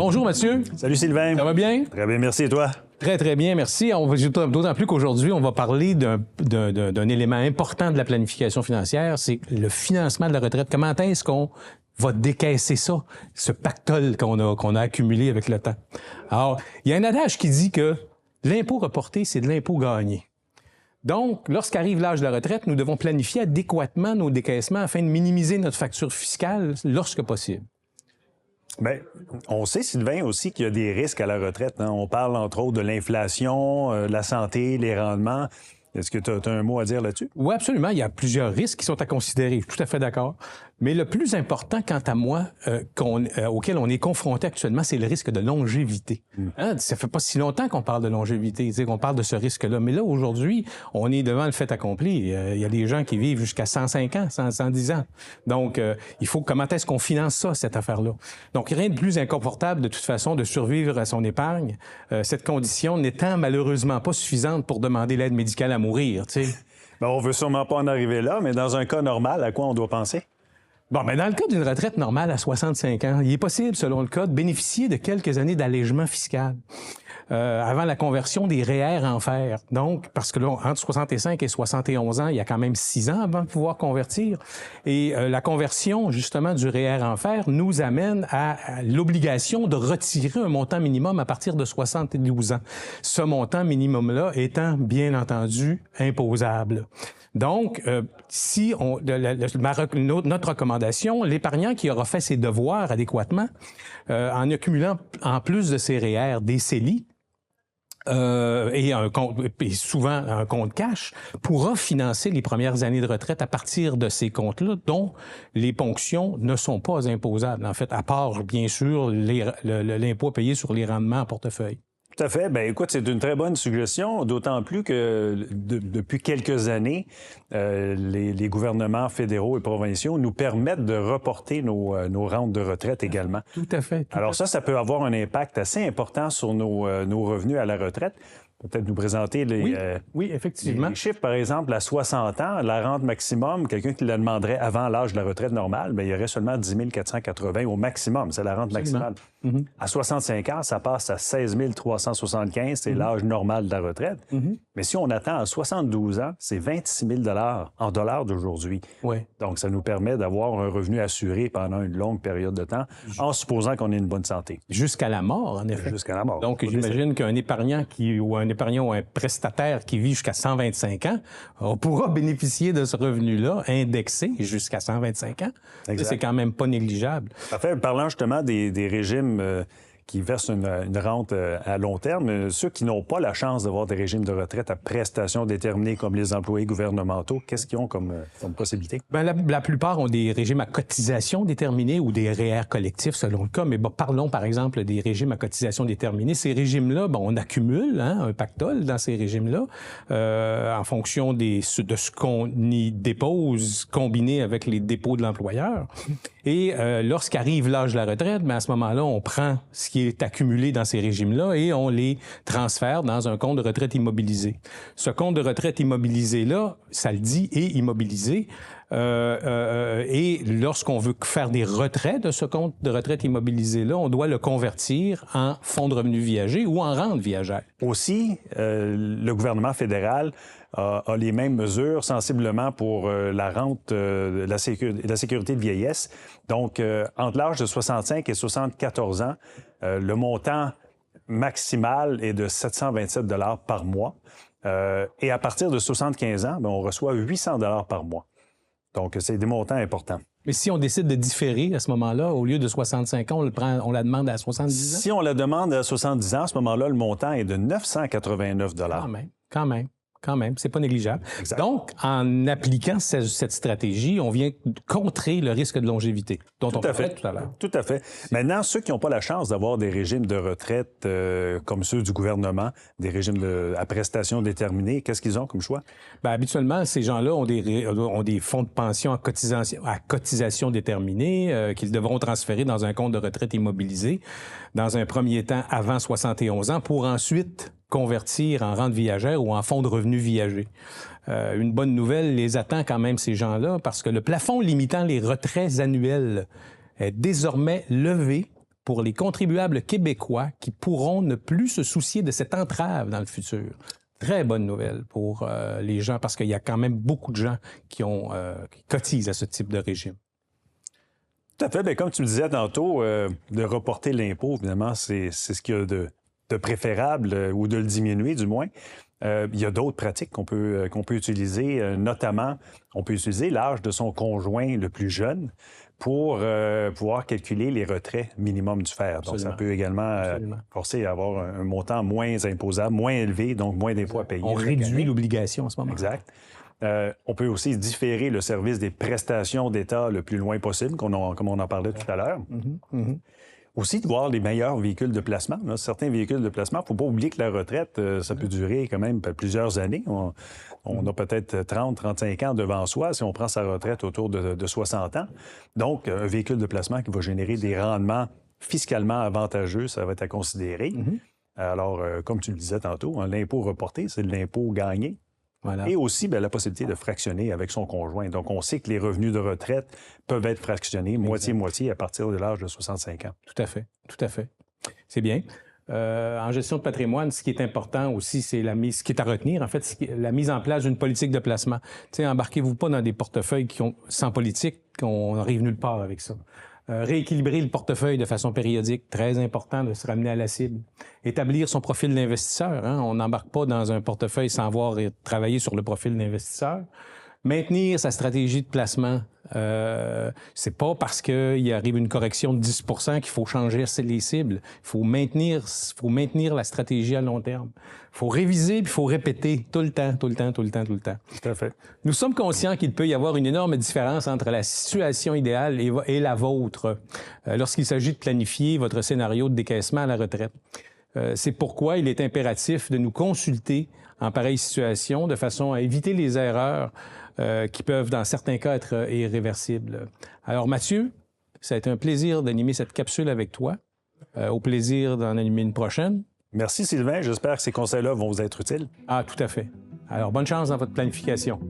Bonjour Mathieu. Salut Sylvain. Ça va bien? Très bien, merci. Et toi? Très, très bien, merci. D'autant plus qu'aujourd'hui, on va parler d'un élément important de la planification financière, c'est le financement de la retraite. Comment est-ce qu'on va décaisser ça, ce pactole qu'on a accumulé avec le temps? Alors, il y a un adage qui dit que l'impôt reporté, c'est de l'impôt gagné. Donc, lorsqu'arrive l'âge de la retraite, nous devons planifier adéquatement nos décaissements afin de minimiser notre facture fiscale lorsque possible. Bien, on sait, Sylvain, aussi qu'il y a des risques à la retraite. Hein? On parle, entre autres, de l'inflation, la santé, les rendements. Est-ce que tu as un mot à dire là-dessus? Oui, absolument. Il y a plusieurs risques qui sont à considérer. Je suis tout à fait d'accord. Mais le plus important, quant à moi, auquel on est confronté actuellement, c'est le risque de longévité. Hein? Ça fait pas si longtemps qu'on parle de longévité, qu'on parle de ce risque-là. Mais là, aujourd'hui, on est devant le fait accompli. Il y a des gens qui vivent jusqu'à 105 ans, 110 ans. Donc, il faut comment est-ce qu'on finance ça, cette affaire-là? Donc, rien de plus inconfortable, de toute façon, de survivre à son épargne. Cette condition n'étant malheureusement pas suffisante pour demander l'aide médicale à mourir, tu sais. Bien, on veut sûrement pas en arriver là, mais dans un cas normal, à quoi on doit penser? Bon, mais dans le cas d'une retraite normale à 65 ans, il est possible, selon le Code, de bénéficier de quelques années d'allègement fiscal avant la conversion des REER en fer. Donc, parce que là, entre 65 et 71 ans, il y a quand même 6 ans avant de pouvoir convertir. Et la conversion, justement, du REER en fer nous amène à l'obligation de retirer un montant minimum à partir de 72 ans. Ce montant minimum-là étant, bien entendu, imposable. Donc, notre recommandation, l'épargnant qui aura fait ses devoirs adéquatement, en accumulant en plus de ses REER des CELI, et souvent un compte cash, pourra financer les premières années de retraite à partir de ces comptes-là, dont les ponctions ne sont pas imposables, en fait, à part, bien sûr, l'impôt payé sur les rendements en portefeuille. Tout à fait. Bien, écoute, c'est une très bonne suggestion, d'autant plus que depuis quelques années, les gouvernements fédéraux et provinciaux nous permettent de reporter nos rentes de retraite également. Tout à fait. Alors ça peut avoir un impact assez important sur nos revenus à la retraite. Peut-être nous présenter oui, effectivement. Les chiffres, par exemple, à 60 ans, la rente maximum, quelqu'un qui la demanderait avant l'âge de la retraite normale, bien, il y aurait seulement 10 480 au maximum. C'est la rente maximale. Mm-hmm. À 65 ans, ça passe à 16 375, c'est l'âge normal de la retraite. Mm-hmm. Mais si on attend à 72 ans, c'est 26 000 en dollars d'aujourd'hui. Oui. Donc, ça nous permet d'avoir un revenu assuré pendant une longue période de temps, en supposant qu'on ait une bonne santé. Jusqu'à la mort, en effet. Jusqu'à la mort. Donc, j'imagine qu'un épargnant ou un prestataire qui vit jusqu'à 125 ans, on pourra bénéficier de ce revenu-là indexé jusqu'à 125 ans. C'est quand même pas négligeable. Parfait. Parlant justement des régimes qui versent une rente à long terme, ceux qui n'ont pas la chance d'avoir des régimes de retraite à prestations déterminées comme les employés gouvernementaux, qu'est-ce qu'ils ont comme possibilité? Bien, la plupart ont des régimes à cotisation déterminée ou des REER collectifs selon le cas, mais parlons par exemple des régimes à cotisation déterminée. Ces régimes-là, on accumule un pactole dans ces régimes-là en fonction de ce qu'on y dépose combiné avec les dépôts de l'employeur. Et lorsqu'arrive l'âge de la retraite, à ce moment-là, on prend ce qui est accumulé dans ces régimes-là et on les transfère dans un compte de retraite immobilisé. Ce compte de retraite immobilisé-là, ça le dit, est immobilisé. Et lorsqu'on veut faire des retraits de ce compte de retraite immobilisé-là, on doit le convertir en fonds de revenus viagers ou en rente viagère. Aussi, le gouvernement fédéral a les mêmes mesures sensiblement pour la rente, la sécurité de vieillesse. Donc, entre l'âge de 65 et 74 ans, le montant maximal est de 727 $ par mois. Et à partir de 75 ans, on reçoit 800 $ par mois. Donc, c'est des montants importants. Mais si on décide de différer à ce moment-là, au lieu de 65 ans, on la demande à 70 ans? Si on la demande à 70 ans, à ce moment-là, le montant est de 989 $. Quand même, c'est pas négligeable. Exact. Donc, en appliquant cette stratégie, on vient contrer le risque de longévité, dont on parlait tout à l'heure. Tout à fait. Maintenant, ceux qui n'ont pas la chance d'avoir des régimes de retraite comme ceux du gouvernement, des régimes à prestations déterminées, qu'est-ce qu'ils ont comme choix? Bien, habituellement, ces gens-là ont des fonds de pension à cotisation déterminée qu'ils devront transférer dans un compte de retraite immobilisé dans un premier temps avant 71 ans pour ensuite convertir en rente viagère ou en fonds de revenus viagers. Une bonne nouvelle les attend quand même, ces gens-là, parce que le plafond limitant les retraits annuels est désormais levé pour les contribuables québécois qui pourront ne plus se soucier de cette entrave dans le futur. Très bonne nouvelle pour les gens, parce qu'il y a quand même beaucoup de gens qui cotisent à ce type de régime. Tout à fait. Bien, comme tu me disais tantôt, de reporter l'impôt, évidemment, c'est ce qu'il y a de préférable, ou de le diminuer du moins. Il y a d'autres pratiques qu'on peut utiliser, notamment, on peut utiliser l'âge de son conjoint le plus jeune pour pouvoir calculer les retraits minimum du FER. Donc, ça peut également forcer à avoir un montant moins imposable, moins élevé, donc moins d'impôts à payer. On réduit l'obligation en ce moment. Exact. On peut aussi différer le service des prestations d'État le plus loin possible, comme on en parlait tout à l'heure. Aussi, de voir les meilleurs véhicules de placement. Là. Certains véhicules de placement, il ne faut pas oublier que la retraite, ça peut durer quand même plusieurs années. On a peut-être 30, 35 ans devant soi si on prend sa retraite autour de 60 ans. Donc, un véhicule de placement qui va générer des rendements fiscalement avantageux, ça va être à considérer. Alors, comme tu le disais tantôt, l'impôt reporté, c'est de l'impôt gagné. Voilà. Et aussi, bien, la possibilité de fractionner avec son conjoint. Donc, on sait que les revenus de retraite peuvent être fractionnés moitié-moitié à partir de l'âge de 65 ans. Tout à fait, tout à fait. C'est bien. En gestion de patrimoine, ce qui est important aussi, c'est ce qui est à retenir, en fait, la mise en place d'une politique de placement. Tu sais, embarquez-vous pas dans des portefeuilles sans politique, qu'on n'arrive nulle part avec ça. Rééquilibrer le portefeuille de façon périodique, très important de se ramener à la cible. Établir son profil d'investisseur. On n'embarque pas dans un portefeuille sans avoir travaillé sur le profil d'investisseur. Maintenir sa stratégie de placement. C'est pas parce qu'il arrive une correction de 10 % qu'il faut changer les cibles. Il faut maintenir la stratégie à long terme. Il faut réviser puis il faut répéter tout le temps. Tout à fait. Nous sommes conscients qu'il peut y avoir une énorme différence entre la situation idéale et la vôtre lorsqu'il s'agit de planifier votre scénario de décaissement à la retraite. C'est pourquoi il est impératif de nous consulter en pareille situation de façon à éviter les erreurs qui peuvent, dans certains cas, être irréversibles. Alors, Mathieu, ça a été un plaisir d'animer cette capsule avec toi. Au plaisir d'en animer une prochaine. Merci, Sylvain. J'espère que ces conseils-là vont vous être utiles. Ah, tout à fait. Alors, bonne chance dans votre planification.